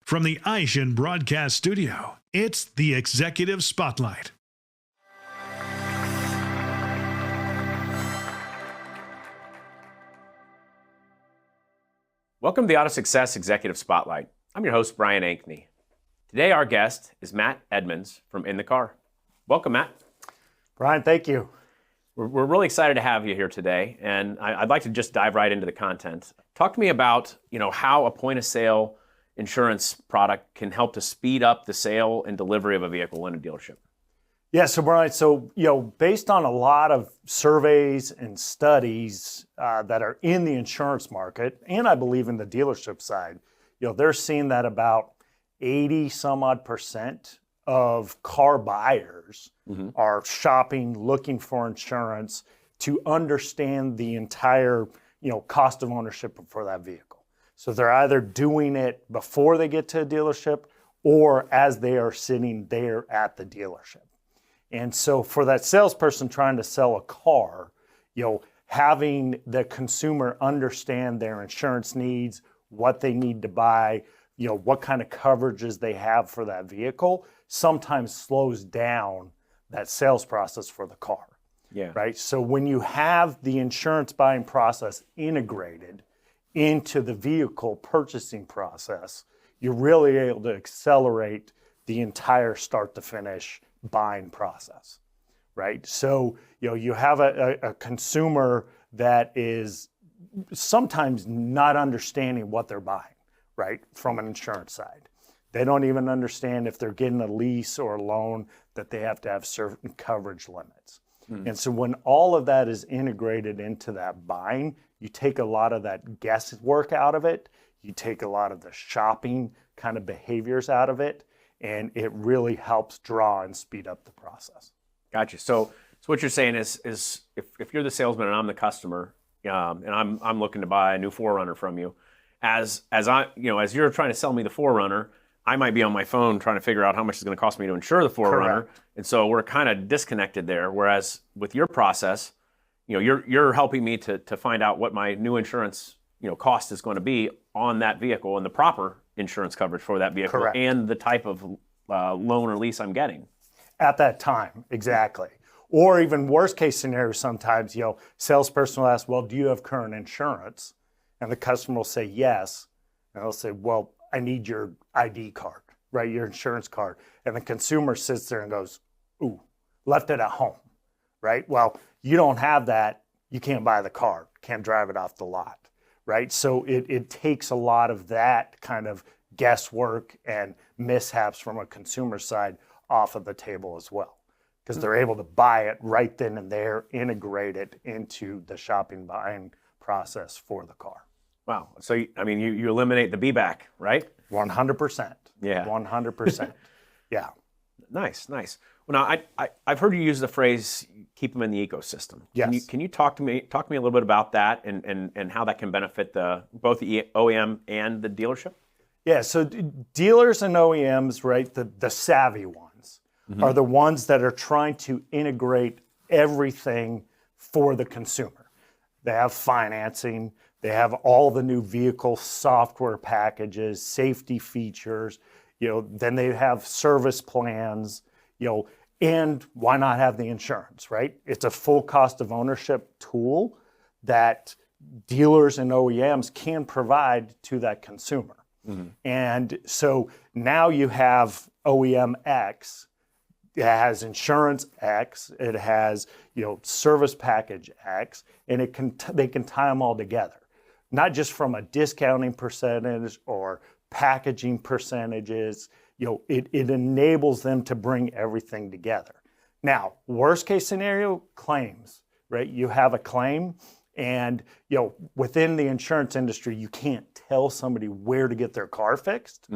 From the Aishin Broadcast Studio, it's the Executive Spotlight. Welcome to the AutoSuccess Executive Spotlight. I'm your host, Brian Ankney. Today, our guest is Matt Edmonds from In the Car. Welcome, Matt. Brian, thank you. We're really excited to have you here today, and I'd like to just dive right into the content. Talk to me about, how a point-of-sale insurance product can help to speed up the sale and delivery of a vehicle in a dealership. Yeah, so Brian, based on a lot of surveys and studies that are in the insurance market, and I believe in the dealership side, they're seeing that about 80 some odd percent of car buyers are shopping, looking for insurance to understand the entire, cost of ownership for that vehicle. So they're either doing it before they get to a dealership or as they are sitting there at the dealership. And so for that salesperson trying to sell a car, having the consumer understand their insurance needs, what they need to buy, what kind of coverages they have for that vehicle, sometimes slows down that sales process for the car. Yeah. Right? So when you have the insurance buying process integrated into the vehicle purchasing process, you're really able to accelerate the entire start to finish buying process, right? So, you have a consumer that is sometimes not understanding what they're buying, right? From an insurance side. They don't even understand if they're getting a lease or a loan that they have to have certain coverage limits. And so when all of that is integrated into that buying, you take a lot of that guesswork out of it, you take a lot of the shopping kind of behaviors out of it, and it really helps draw and speed up the process. Gotcha. So what you're saying is if you're the salesman and I'm the customer, and I'm looking to buy a new 4Runner from you, as you're trying to sell me the 4Runner, I might be on my phone trying to figure out how much it's going to cost me to insure the 4Runner, and so we're kind of disconnected there. Whereas with your process, you're helping me to find out what my new insurance cost is going to be on that vehicle and the proper insurance coverage for that vehicle. Correct. And the type of loan or lease I'm getting at that time. Exactly. Or even worst case scenario, sometimes salesperson will ask, well, do you have current insurance? And the customer will say yes, and they'll say, well, I need your ID card, right? Your insurance card. And the consumer sits there and goes, ooh, left it at home, right? Well, you don't have that, you can't buy the car, can't drive it off the lot, right? So it takes a lot of that kind of guesswork and mishaps from a consumer side off of the table as well, because they're able to buy it right then and there, integrate it into the shopping buying process for the car. Wow. So, you eliminate the be back, right? 100%. Yeah. 100%. Yeah. Nice. Well, now I've heard you use the phrase "keep them in the ecosystem." Yes. Can you talk to me a little bit about that and how that can benefit both the OEM and the dealership? Yeah. So dealers and OEMs, right? The savvy ones are the ones that are trying to integrate everything for the consumer. They have financing. They have all the new vehicle software packages, safety features, then they have service plans, and why not have the insurance, right? It's a full cost of ownership tool that dealers and OEMs can provide to that consumer. And so now you have OEM X, it has insurance X, it has, service package X, and they can tie them all together. Not just from a discounting percentage or packaging percentages, it enables them to bring everything together. Now, worst case scenario, claims, right? You have a claim and, within the insurance industry, you can't tell somebody where to get their car fixed.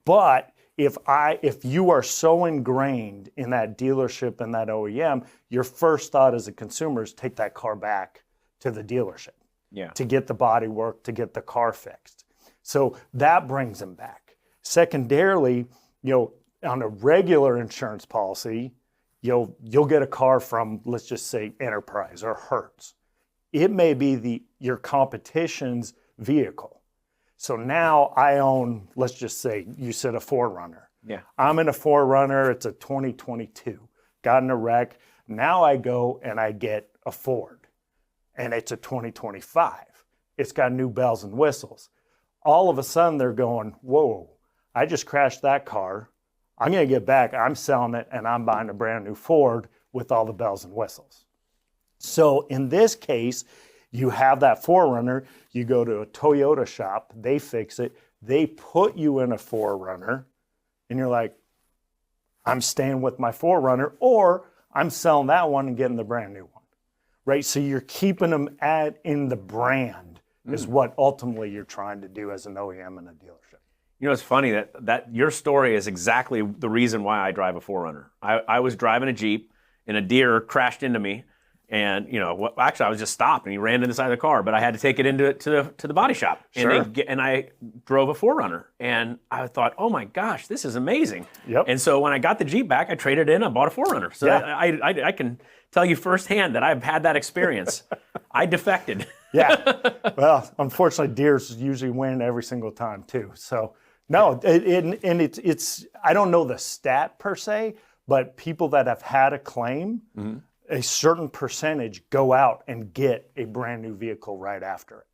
But if you are so ingrained in that dealership and that OEM, your first thought as a consumer is take that car back to the dealership. Yeah. To get the body work, to get the car fixed. So that brings them back. Secondarily, on a regular insurance policy, you'll get a car from, let's just say, Enterprise or Hertz. It may be your competition's vehicle. So now I own, let's just say you said a 4Runner. Yeah. I'm in a 4Runner, it's a 2022, got in a wreck. Now I go and I get a Ford, and it's a 2025. It's got new bells and whistles. All of a sudden they're going, whoa, I just crashed that car. I'm going to get back, I'm selling it, and I'm buying a brand new Ford with all the bells and whistles. So in this case, you have that 4Runner, you go to a Toyota shop, they fix it, they put you in a 4Runner, and you're like, I'm staying with my 4Runner, or I'm selling that one and getting the brand new one, right? So you're keeping them in the brand is what ultimately you're trying to do as an OEM and a dealership. You know, it's funny that your story is exactly the reason why I drive a 4Runner. I was driving a Jeep, and a deer crashed into me. And, you know, actually, I was just stopped, and he ran to the side of the car, but I had to take it to the body shop. Sure. And I drove a 4Runner, and I thought, oh my gosh, this is amazing. Yep. And so when I got the Jeep back, I traded in, I bought a 4Runner. So Yeah. I can tell you firsthand that I've had that experience. I defected. Yeah. Well, unfortunately, deers usually win every single time too. So no, and it's I don't know the stat per se, but people that have had a claim, a certain percentage go out and get a brand new vehicle right after it.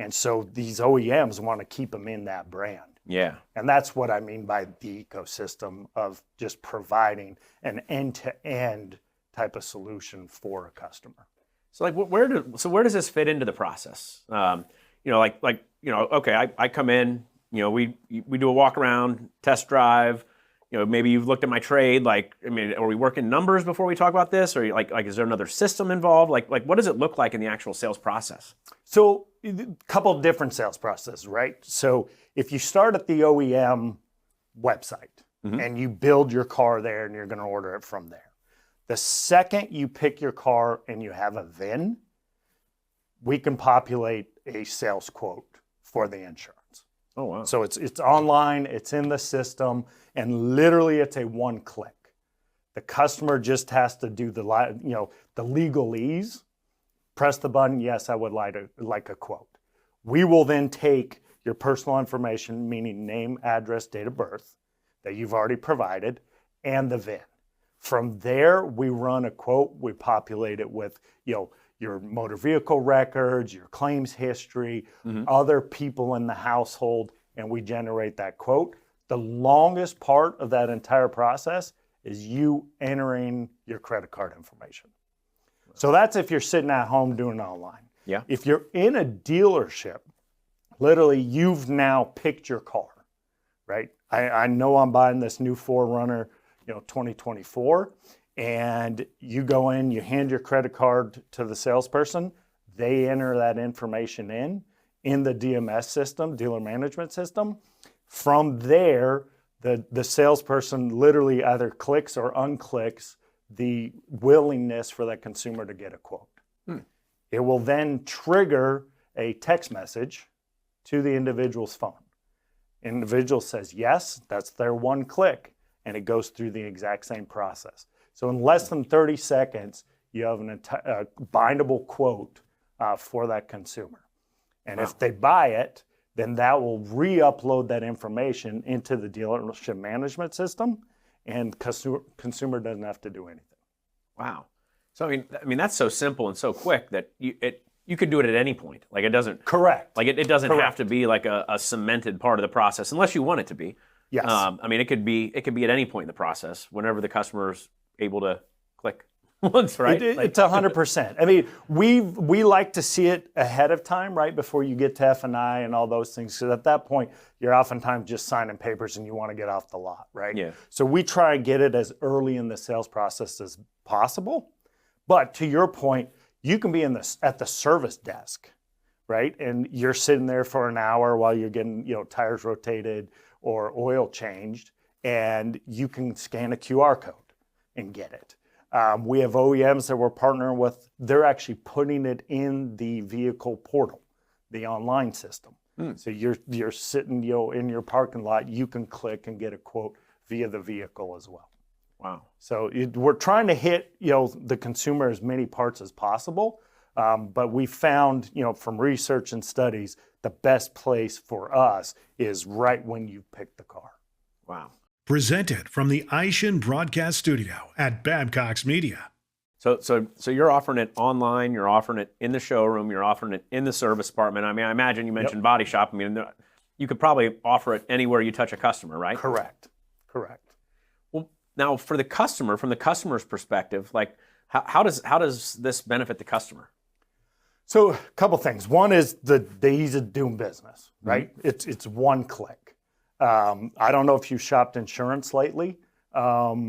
And so these OEMs want to keep them in that brand. Yeah. And that's what I mean by the ecosystem of just providing an end-to-end type of solution for a customer. So like, where does this fit into the process? You know, okay, I come in, you know, we do a walk around, test drive. You know, maybe you've looked at my trade. Like, I mean, are we working numbers before we talk about this, or like is there another system involved? Like what does it look like in the actual sales process? So a couple of different sales processes, right? So if you start at the OEM website and you build your car there and you're going to order it from there, the second you pick your car and you have a VIN, we can populate a sales quote for the insurance. Oh, wow. So it's online, it's in the system, and literally it's a one click. The customer just has to do the legalese, press the button, yes, I would like a quote. We will then take your personal information, meaning name, address, date of birth, that you've already provided, and the VIN. From there, we run a quote, we populate it with, your motor vehicle records, your claims history, other people in the household, and we generate that quote. The longest part of that entire process is you entering your credit card information. So that's if you're sitting at home doing it online. Yeah. If you're in a dealership, literally you've now picked your car, right? I know I'm buying this new 4Runner, 2024, and you go in, you hand your credit card to the salesperson, they enter that information in the DMS system, dealer management system. From there, the salesperson literally either clicks or unclicks the willingness for that consumer to get a quote. It will then trigger a text message to the individual's phone. Individual says yes, that's their one click, and it goes through the exact same process. So in less than 30 seconds, you have a bindable quote for that consumer. And if they buy it, then that will re-upload that information into the dealership management system, and consumer doesn't have to do anything. Wow. So I mean that's so simple and so quick that you could do it at any point. Like it doesn't. Correct. Like it doesn't have to be like a cemented part of the process unless you want it to be. Yes. I mean it could be at any point in the process whenever the customer's able to click once, right? It's 100%. I mean, we like to see it ahead of time, right, before you get to F&I and all those things. So at that point, you're oftentimes just signing papers and you want to get off the lot, right? Yeah. So we try and get it as early in the sales process as possible. But to your point, you can be at the service desk, right? And you're sitting there for an hour while you're getting, tires rotated or oil changed, and you can scan a QR code and get it. We have OEMs that we're partnering with. They're actually putting it in the vehicle portal, the online system. So you're sitting, in your parking lot. You can click and get a quote via the vehicle as well. Wow. So we're trying to hit, the consumer as many parts as possible. But we found, from research and studies, the best place for us is right when you pick the car. Wow. Presented from the Aishin Broadcast Studio at Babcock's Media. So you're offering it online, you're offering it in the showroom, you're offering it in the service department. I mean, I imagine you mentioned body shop. I mean, you could probably offer it anywhere you touch a customer, right? Correct. Well, now from the customer's perspective, like how does this benefit the customer? So a couple things. One is the ease of doing business, right? It's one click. I don't know if you shopped insurance lately. A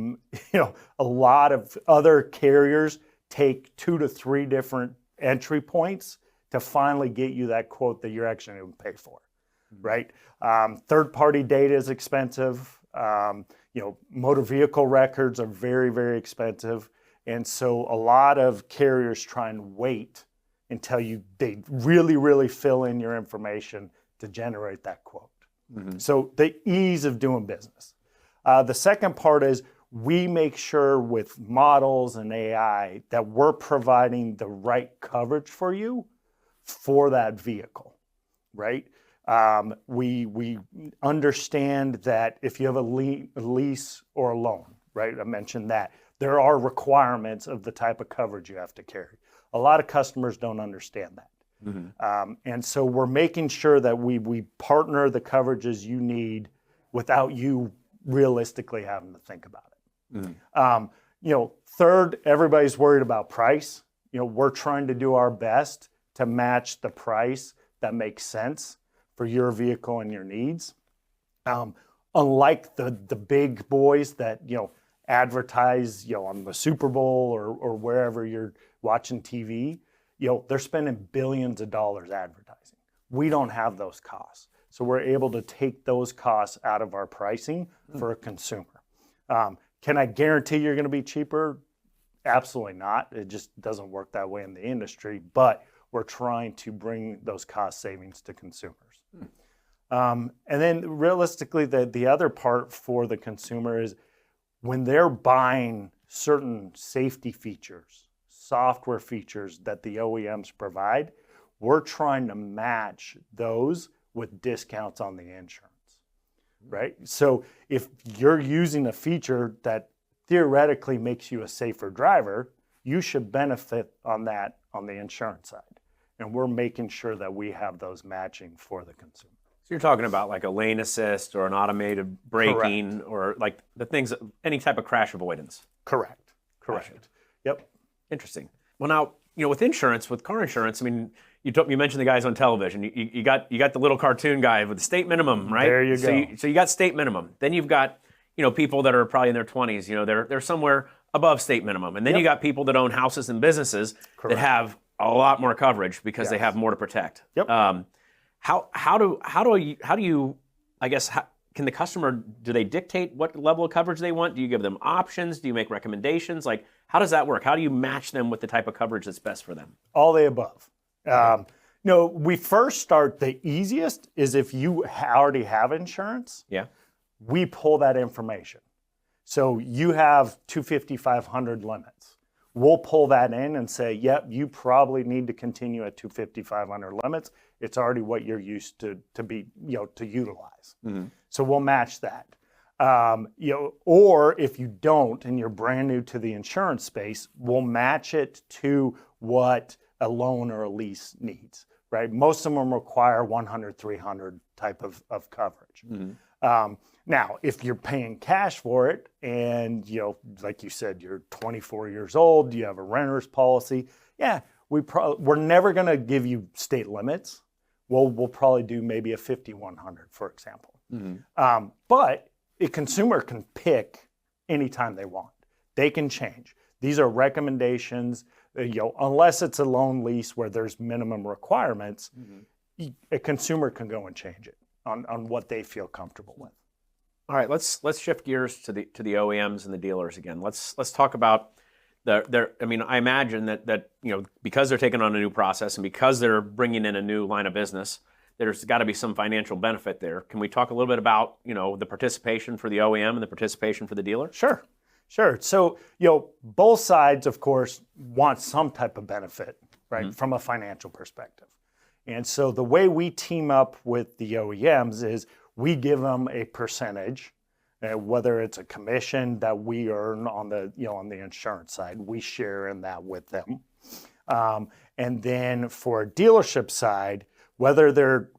lot of other carriers take 2 to 3 different entry points to finally get you that quote that you're actually going to pay for, right? Third-party data is expensive. Motor vehicle records are very, very expensive. And so a lot of carriers try and wait until they really, really fill in your information to generate that quote. So the ease of doing business. The second part is we make sure with models and AI that we're providing the right coverage for you for that vehicle, right? We understand that if you have a lease or a loan, right? I mentioned that. There are requirements of the type of coverage you have to carry. A lot of customers don't understand that. And so we're making sure that we partner the coverages you need without you realistically having to think about it. Third, everybody's worried about price. We're trying to do our best to match the price that makes sense for your vehicle and your needs. Unlike the big boys that, advertise, on the Super Bowl or wherever you're watching TV, they're spending billions of dollars advertising. We don't have those costs. So we're able to take those costs out of our pricing for a consumer. Can I guarantee you're going to be cheaper? Absolutely not. It just doesn't work that way in the industry, but we're trying to bring those cost savings to consumers. And then realistically, the other part for the consumer is when they're buying certain safety features, software features that the OEMs provide, we're trying to match those with discounts on the insurance, right? So if you're using a feature that theoretically makes you a safer driver, you should benefit on that on the insurance side. And we're making sure that we have those matching for the consumer. So you're talking about like a lane assist or an automated braking or like the things, any type of crash avoidance. Correct. Gotcha. Yep. Interesting. Well, now, with insurance, with car insurance, I mean, you mentioned the guys on television. You got the little cartoon guy with the state minimum, right? There you go. So you got state minimum. Then you've got, people that are probably in their 20s, they're somewhere above state minimum. And then you got people that own houses and businesses that have a lot more coverage because they have more to protect. Yep. How do you, I guess, can the customer, do they dictate what level of coverage they want? Do you give them options? Do you make recommendations? Like, how does that work? How do you match them with the type of coverage that's best for them? All the above. We first start, the easiest is if you already have insurance, we pull that information. So you have 250, 500 limits. We'll pull that in and say, yep, you probably need to continue at 250, 500 limits. It's already what you're used to utilize. So we'll match that. Or if you don't and you're brand new to the insurance space, we'll match it to what a loan or a lease needs, right? Most of them require 100, 300 type of coverage. Now, if you're paying cash for it and, like you said, you're 24 years old, you have a renter's policy, we're never going to give you state limits. We'll probably do maybe a 5,100, for example. But a consumer can pick anytime they want. They can change. These are recommendations, unless it's a loan lease where there's minimum requirements, a consumer can go and change it on what they feel comfortable with. All right, let's shift gears to the OEMs and the dealers again. Let's talk about I imagine that because they're taking on a new process and because they're bringing in a new line of business, there's got to be some financial benefit there. Can we talk a little bit about the participation for the OEM and the participation for the dealer? Sure. So both sides, of course, want some type of benefit right, from a financial perspective. And so the way we team up with the OEMs is we give them a percentage, whether it's a commission that we earn on the, on the insurance side, we share in that with them. And then for a dealership side, whether they're,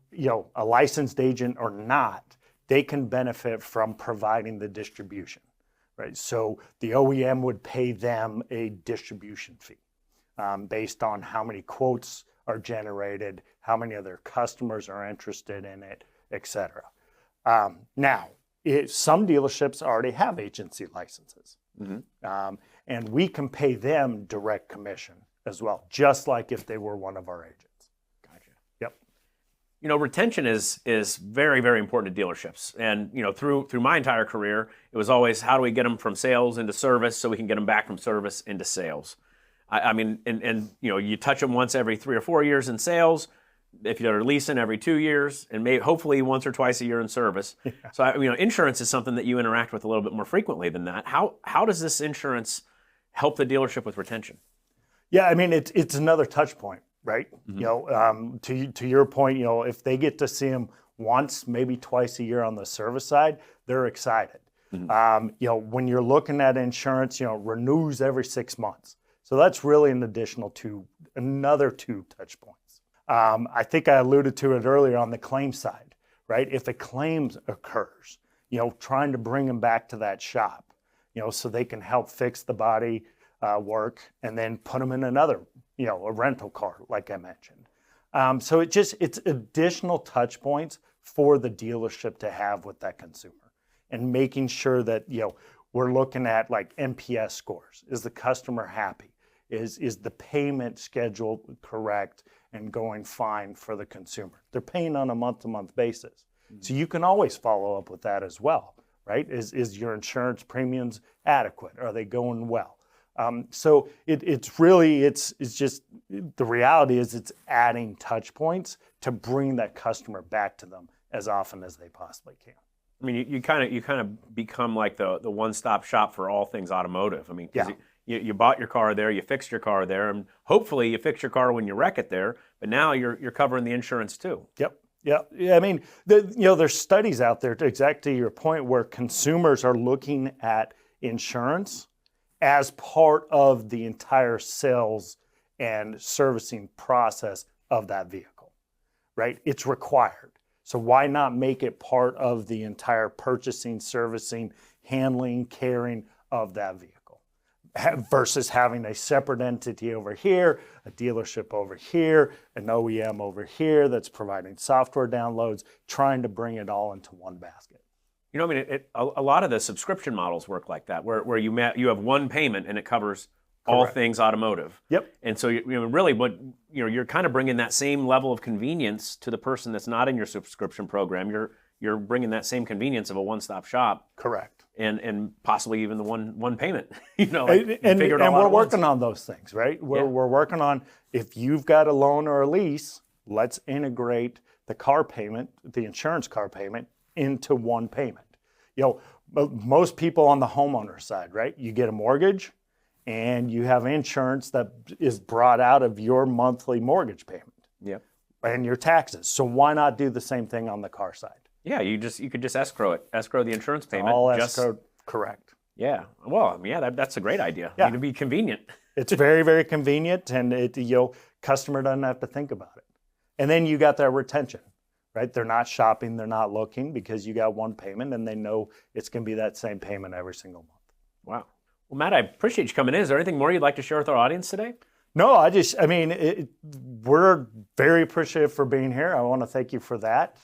a licensed agent or not, they can benefit from providing the distribution, right? So the OEM would pay them a distribution fee based on how many quotes are generated, how many of their customers are interested in it, et cetera. Now, some dealerships already have agency licenses, and we can pay them direct commission as well, just like if they were one of our agents. Gotcha. Yep. Retention is very, very important to dealerships. And, through my entire career, it was always how do we get them from sales into service so we can get them back from service into sales. I mean, you touch them once every 3 or 4 years in sales. If you're leasing every 2 years, and maybe hopefully once or twice a year in service. Yeah. So insurance is something that you interact with a little bit more frequently than that. How does this insurance help the dealership with retention? Yeah, I mean it's another touch point, right? To your point, if they get to see them once, maybe twice a year on the service side, they're excited. When you're looking at insurance, renews every 6 months. So that's really an additional another two touch points. I think I alluded to it earlier on the claim side, right? If a claim occurs, trying to bring them back to that shop, so they can help fix the body work and then put them in another, a rental car, like I mentioned. So it's additional touch points for the dealership to have with that consumer and making sure that, we're looking at like NPS scores. Is the customer happy? Is the payment schedule correct and going fine for the consumer? They're paying on a month-to-month basis. So you can always follow up with that as well, right? Is your insurance premiums adequate? Are they going well? So it's just the reality is it's adding touch points to bring that customer back to them as often as they possibly can. I mean, you kind of become like the one-stop shop for all things automotive. I mean, yeah. You bought your car there, you fixed your car there, and hopefully you fix your car when you wreck it there. But now you're covering the insurance too. Yep. Yeah. I mean, there's studies out there, to exactly your point, where consumers are looking at insurance as part of the entire sales and servicing process of that vehicle, right? It's required. So why not make it part of the entire purchasing, servicing, handling, caring of that vehicle? Versus having a separate entity over here, a dealership over here, an OEM over here that's providing software downloads, trying to bring it all into one basket. A lot of the subscription models work like that, where you have one payment and it covers all things automotive. Yep. And so really, you're kind of bringing that same level of convenience to the person that's not in your subscription program. You're bringing that same convenience of a one-stop shop. Correct. And possibly even the one payment, and we're working on those things, right? We're working on, if you've got a loan or a lease, let's integrate the car payment, the insurance car payment, into one payment. Most people on the homeowner side, right? You get a mortgage and you have insurance that is brought out of your monthly mortgage payment. Yep. And your taxes. So why not do the same thing on the car side? Yeah, you could just escrow the insurance payment. All escrowed, correct. Yeah, well, that's a great idea. Yeah. It'd be convenient. It's very, very convenient, and customer doesn't have to think about it. And then you got that retention, right? They're not shopping, they're not looking, because you got one payment, and they know it's going to be that same payment every single month. Wow. Well, Matt, I appreciate you coming in. Is there anything more you'd like to share with our audience today? No, we're very appreciative for being here. I want to thank you for that.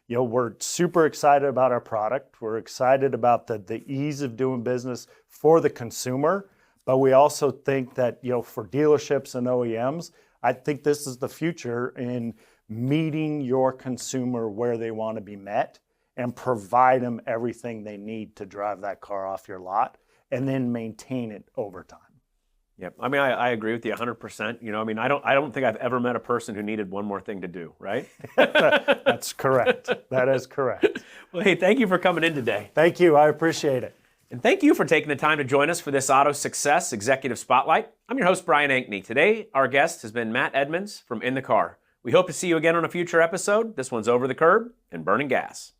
We're super excited about our product. We're excited about the ease of doing business for the consumer, but we also think that, for dealerships and OEMs, I think this is the future in meeting your consumer where they want to be met and provide them everything they need to drive that car off your lot and then maintain it over time. Yep. I agree with you 100%. I don't think I've ever met a person who needed one more thing to do, right? That's correct. That is correct. Well, hey, thank you for coming in today. Thank you. I appreciate it. And thank you for taking the time to join us for this AutoSuccess Executive Spotlight. I'm your host, Brian Ankney. Today, our guest has been Matt Edmonds from In the Car. We hope to see you again on a future episode. This one's Over the Curb and Burning Gas.